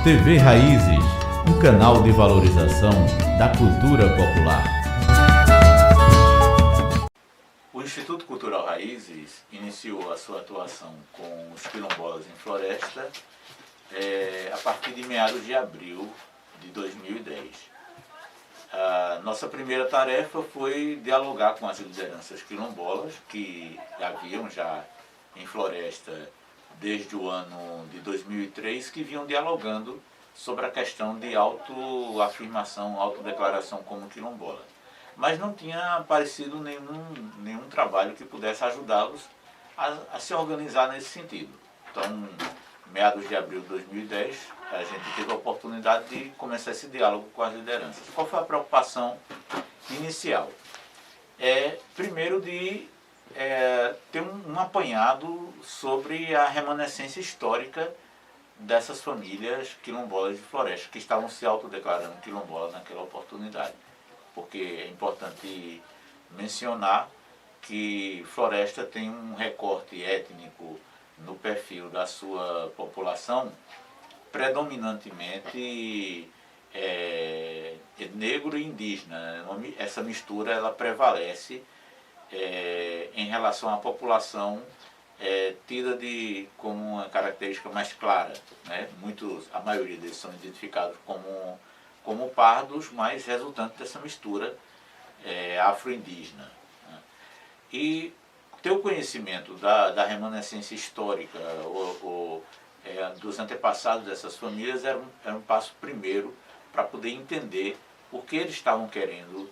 TV Raízes, um canal de valorização da cultura popular. O Instituto Cultural Raízes iniciou a sua atuação com os quilombolas em floresta a partir de meados de abril de 2010. A nossa primeira tarefa foi dialogar com as lideranças quilombolas que haviam já em floresta desde o ano de 2003, que vinham dialogando sobre a questão de autoafirmação, autodeclaração como quilombola. Mas não tinha aparecido nenhum trabalho que pudesse ajudá-los a se organizar nesse sentido. Então, meados de abril de 2010, a gente teve a oportunidade de começar esse diálogo com as lideranças. Qual foi a preocupação inicial? Primeiro de ter um apanhado sobre a remanescência histórica dessas famílias quilombolas de floresta, que estavam se autodeclarando quilombola naquela oportunidade. Porque é importante mencionar que floresta tem um recorte étnico no perfil da sua população predominantemente negro e indígena. Essa mistura ela prevalece em relação à população tida como uma característica mais clara, né? A maioria deles são identificados como pardos, mas resultante dessa mistura afro-indígena, né? E ter o conhecimento da remanescência histórica dos antepassados dessas famílias era um passo primeiro para poder entender por que eles estavam querendo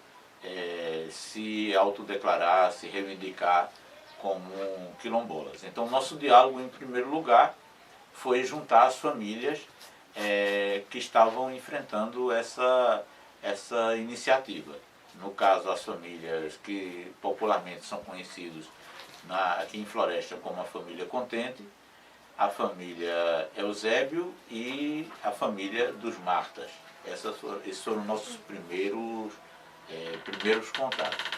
se autodeclarar, se reivindicar como quilombolas. Então, nosso diálogo, em primeiro lugar, foi juntar as famílias que estavam enfrentando essa iniciativa. No caso, as famílias que popularmente são conhecidas aqui em Floresta como a família Contente, a família Eusébio e a família dos Martas. Esses foram nossos primeiros contatos.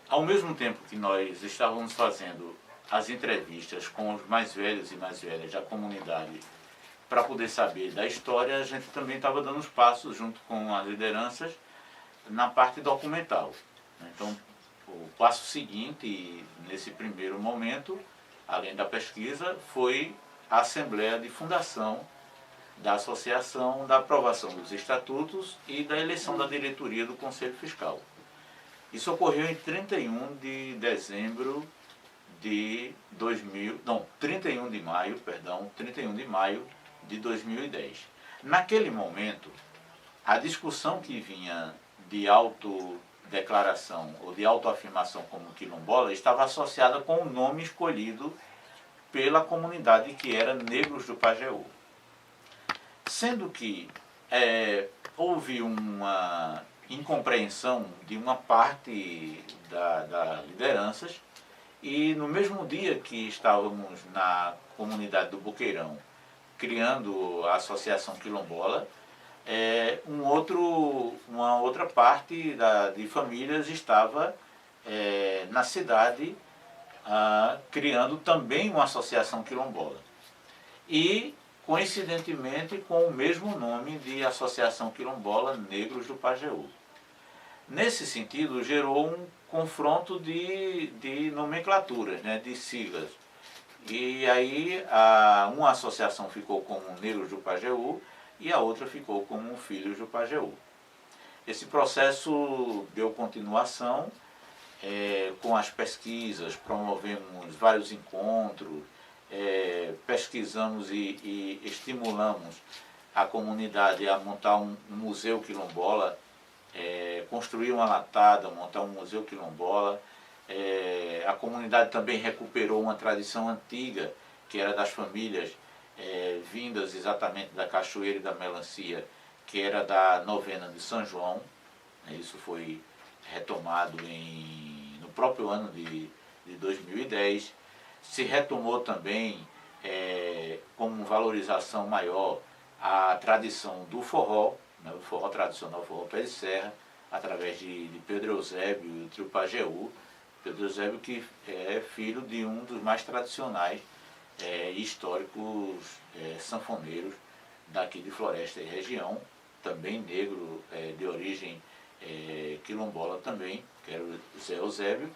Ao mesmo tempo que nós estávamos fazendo as entrevistas com os mais velhos e mais velhas da comunidade para poder saber da história, a gente também estava dando os passos junto com as lideranças na parte documental. Então, o passo seguinte, nesse primeiro momento, além da pesquisa, foi a assembleia de fundação da associação, da aprovação dos estatutos e da eleição da diretoria do Conselho Fiscal. Isso ocorreu em 31 de maio de 2010. Naquele momento, a discussão que vinha de autodeclaração ou de autoafirmação como quilombola estava associada com o nome escolhido pela comunidade, que era Negros do Pajeú. Sendo que houve uma incompreensão de uma parte das lideranças, e no mesmo dia que estávamos na comunidade do Boqueirão criando a Associação Quilombola, uma outra parte de famílias estava na cidade criando também uma Associação Quilombola. E, coincidentemente, com o mesmo nome de Associação Quilombola Negros do Pajeú. Nesse sentido, gerou um confronto de nomenclaturas, né, de siglas. E aí uma associação ficou como Negros do Pajeú e a outra ficou como Filhos do Pajeú. Esse processo deu continuação com as pesquisas, promovemos vários encontros, pesquisamos e estimulamos a comunidade a montar um museu quilombola, construir uma latada, montar um museu quilombola. A comunidade também recuperou uma tradição antiga, que era das famílias vindas exatamente da Cachoeira e da Melancia, que era da novena de São João. Isso foi retomado no próprio ano de 2010. Se retomou também, como valorização maior, a tradição do forró, né, o forró tradicional, o forró pé de serra, através de Pedro Eusébio e o trio Pajeú. Pedro Eusébio, que é filho de um dos mais tradicionais e históricos sanfoneiros daqui de Floresta e região, também negro de origem quilombola também, que era o Zé Eusébio,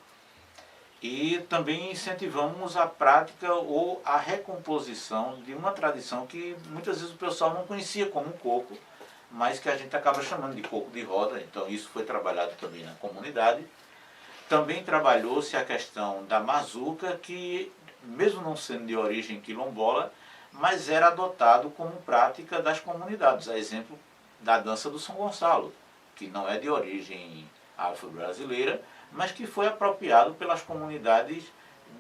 e também incentivamos a prática ou a recomposição de uma tradição que muitas vezes o pessoal não conhecia como um coco, mas que a gente acaba chamando de coco de roda, então isso foi trabalhado também na comunidade. Também trabalhou-se a questão da mazuca, que mesmo não sendo de origem quilombola, mas era adotado como prática das comunidades, a exemplo da dança do São Gonçalo, que não é de origem afro-brasileira, mas que foi apropriado pelas comunidades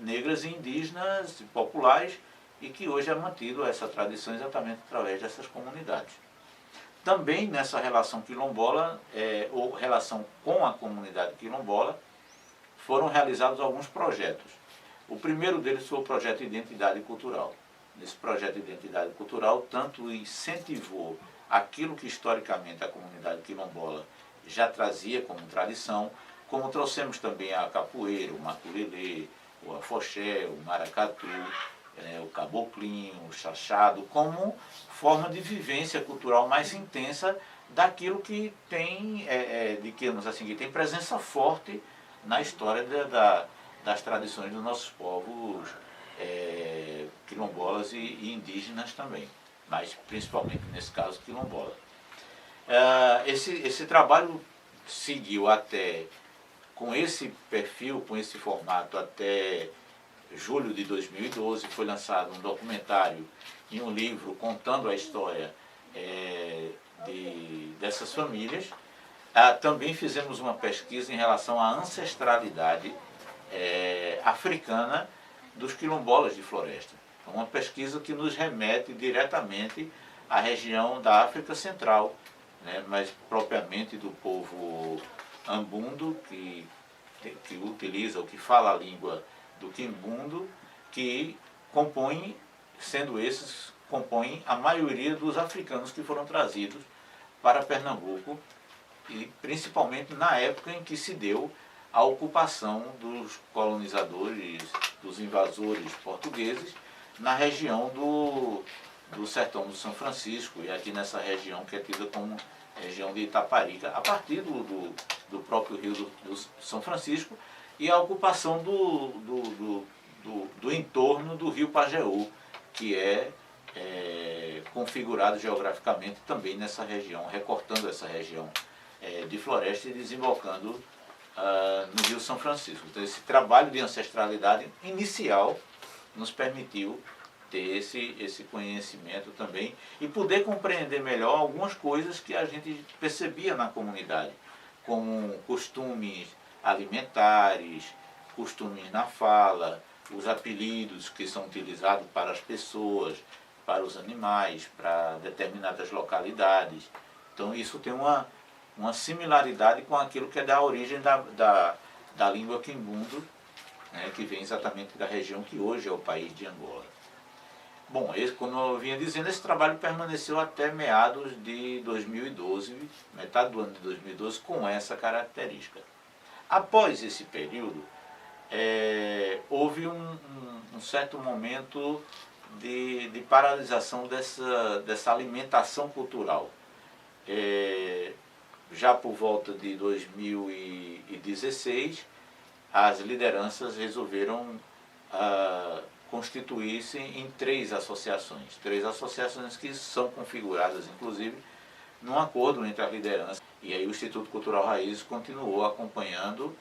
negras e indígenas e populares e que hoje é mantido essa tradição exatamente através dessas comunidades. Também nessa relação quilombola, ou relação com a comunidade quilombola, foram realizados alguns projetos. O primeiro deles foi o projeto Identidade Cultural. Nesse projeto de Identidade Cultural, tanto incentivou aquilo que historicamente a comunidade quilombola já trazia como tradição, como trouxemos também a capoeira, o maculelê, o afoxé, o maracatu, o caboclinho, o chachado, como forma de vivência cultural mais intensa daquilo que tem, que tem presença forte na história das tradições dos nossos povos quilombolas e indígenas também, mas principalmente nesse caso quilombola. Esse trabalho seguiu até, com esse perfil, com esse formato, até julho de 2012, foi lançado um documentário e um livro contando a história dessas famílias. Também fizemos uma pesquisa em relação à ancestralidade africana dos quilombolas de Floresta. Uma pesquisa que nos remete diretamente à região da África Central, né, mas propriamente do povo ambundo, que utiliza, ou que fala a língua do quimbundo, que compõem a maioria dos africanos que foram trazidos para Pernambuco, e principalmente na época em que se deu a ocupação dos colonizadores, dos invasores portugueses, na região do Sertão do São Francisco, e aqui nessa região que é tida como região de Itaparica, a partir do próprio rio do São Francisco, e a ocupação do entorno do rio Pajeú, que é configurado geograficamente também nessa região, recortando essa região de Floresta e desembocando no rio São Francisco. Então esse trabalho de ancestralidade inicial nos permitiu ter esse conhecimento também e poder compreender melhor algumas coisas que a gente percebia na comunidade, como costumes alimentares, costumes na fala, os apelidos que são utilizados para as pessoas, para os animais, para determinadas localidades. Então isso tem uma similaridade com aquilo que é da origem da língua quimbundo, né, que vem exatamente da região que hoje é o país de Angola. Bom, como eu vinha dizendo, esse trabalho permaneceu até meados de 2012, metade do ano de 2012, com essa característica. Após esse período, houve um certo momento de paralisação dessa alimentação cultural. Já por volta de 2016, as lideranças resolveram constituir-se em três associações que são configuradas, inclusive, num acordo entre as lideranças. E aí o Instituto Cultural Raízes continuou acompanhando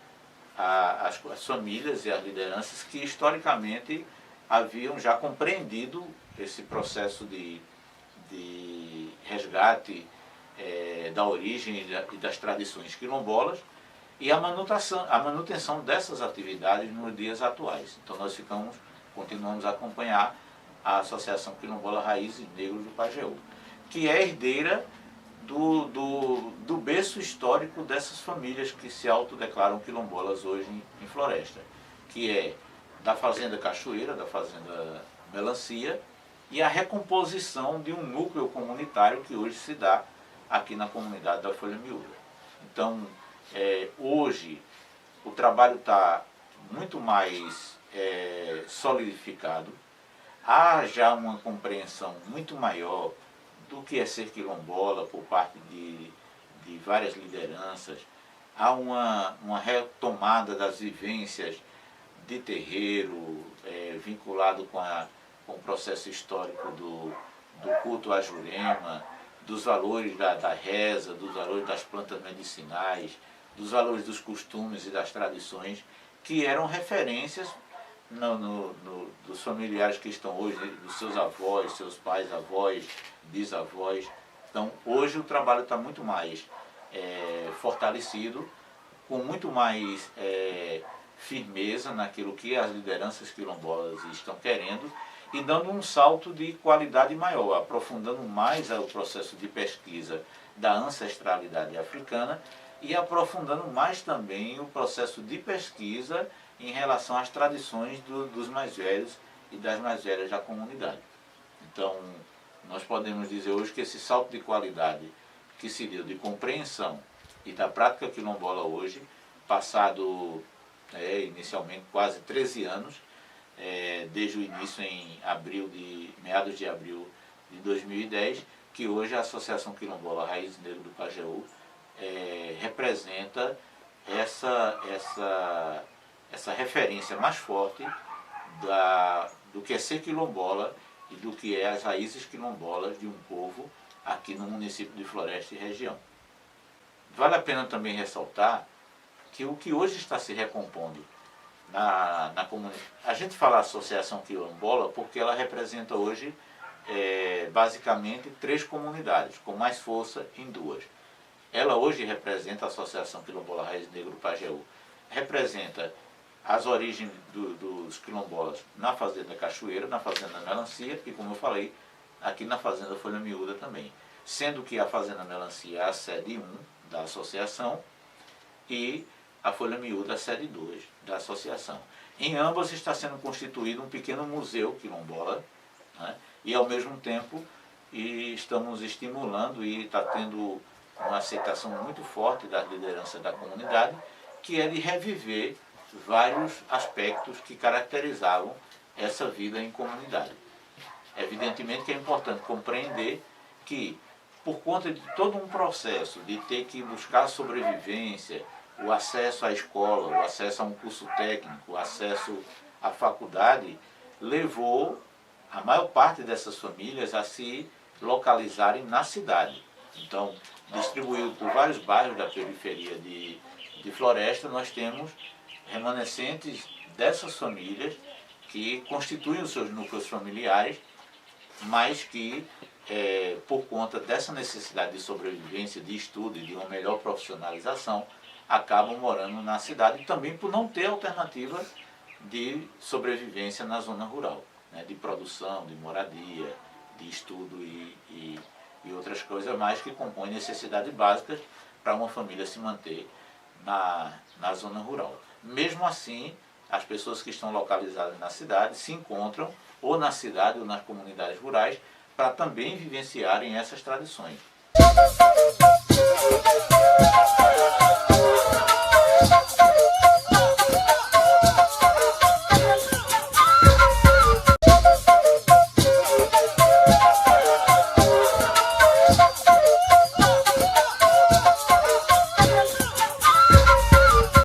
as famílias e as lideranças que historicamente haviam já compreendido esse processo de resgate da origem e das tradições quilombolas e a manutenção dessas atividades nos dias atuais. Então nós continuamos a acompanhar a Associação Quilombola Raízes Negros do Pajeú, que é herdeira do berço histórico dessas famílias que se autodeclaram quilombolas hoje em Floresta, que é da Fazenda Cachoeira, da Fazenda Melancia, e a recomposição de um núcleo comunitário que hoje se dá aqui na comunidade da Folha Miúda. Então, hoje, o trabalho está muito mais solidificado, há já uma compreensão muito maior do que é ser quilombola por parte de várias lideranças. Há uma retomada das vivências de terreiro, vinculado com o processo histórico do culto à Jurema, dos valores da reza, dos valores das plantas medicinais, dos valores dos costumes e das tradições, que eram referências dos familiares que estão hoje, dos seus avós, seus pais, avós, bisavós. Então, hoje o trabalho está muito mais fortalecido, com muito mais firmeza naquilo que as lideranças quilombolas estão querendo e dando um salto de qualidade maior, aprofundando mais o processo de pesquisa da ancestralidade africana e aprofundando mais também o processo de pesquisa em relação às tradições dos mais velhos e das mais velhas da comunidade. Então, nós podemos dizer hoje que esse salto de qualidade que se deu de compreensão e da prática quilombola hoje, passado inicialmente quase 13 anos, desde o início em meados de abril de 2010, que hoje a Associação Quilombola Raiz Negro do Pajeú representa essa referência mais forte do que é ser quilombola e do que é as raízes quilombolas de um povo aqui no município de Floresta e região. Vale a pena também ressaltar que o que hoje está se recompondo na comunidade, a gente fala Associação Quilombola porque ela representa hoje basicamente 3 comunidades, com mais força em 2. Ela hoje representa a Associação Quilombola Raiz Negro do Pajeú, representa as origens dos quilombolas na Fazenda Cachoeira, na Fazenda Melancia e, como eu falei, aqui na Fazenda Folha Miúda também. Sendo que a Fazenda Melancia é a sede 1 da associação e a Folha Miúda a sede 2 da associação. Em ambas está sendo constituído um pequeno museu quilombola, né? E ao mesmo tempo estamos estimulando e está tendo uma aceitação muito forte das lideranças da comunidade, que é de reviver vários aspectos que caracterizavam essa vida em comunidade. Evidentemente que é importante compreender que, por conta de todo um processo de ter que buscar sobrevivência, o acesso à escola, o acesso a um curso técnico, o acesso à faculdade, levou a maior parte dessas famílias a se localizarem na cidade. Então, distribuído por vários bairros da periferia de Floresta, nós temos remanescentes dessas famílias que constituem os seus núcleos familiares, mas que, por conta dessa necessidade de sobrevivência, de estudo e de uma melhor profissionalização, acabam morando na cidade, também por não ter alternativa de sobrevivência na zona rural, né, de produção, de moradia, de estudo e outras coisas mais que compõem necessidades básicas para uma família se manter na zona rural. Mesmo assim, as pessoas que estão localizadas na cidade se encontram ou na cidade ou nas comunidades rurais para também vivenciarem essas tradições.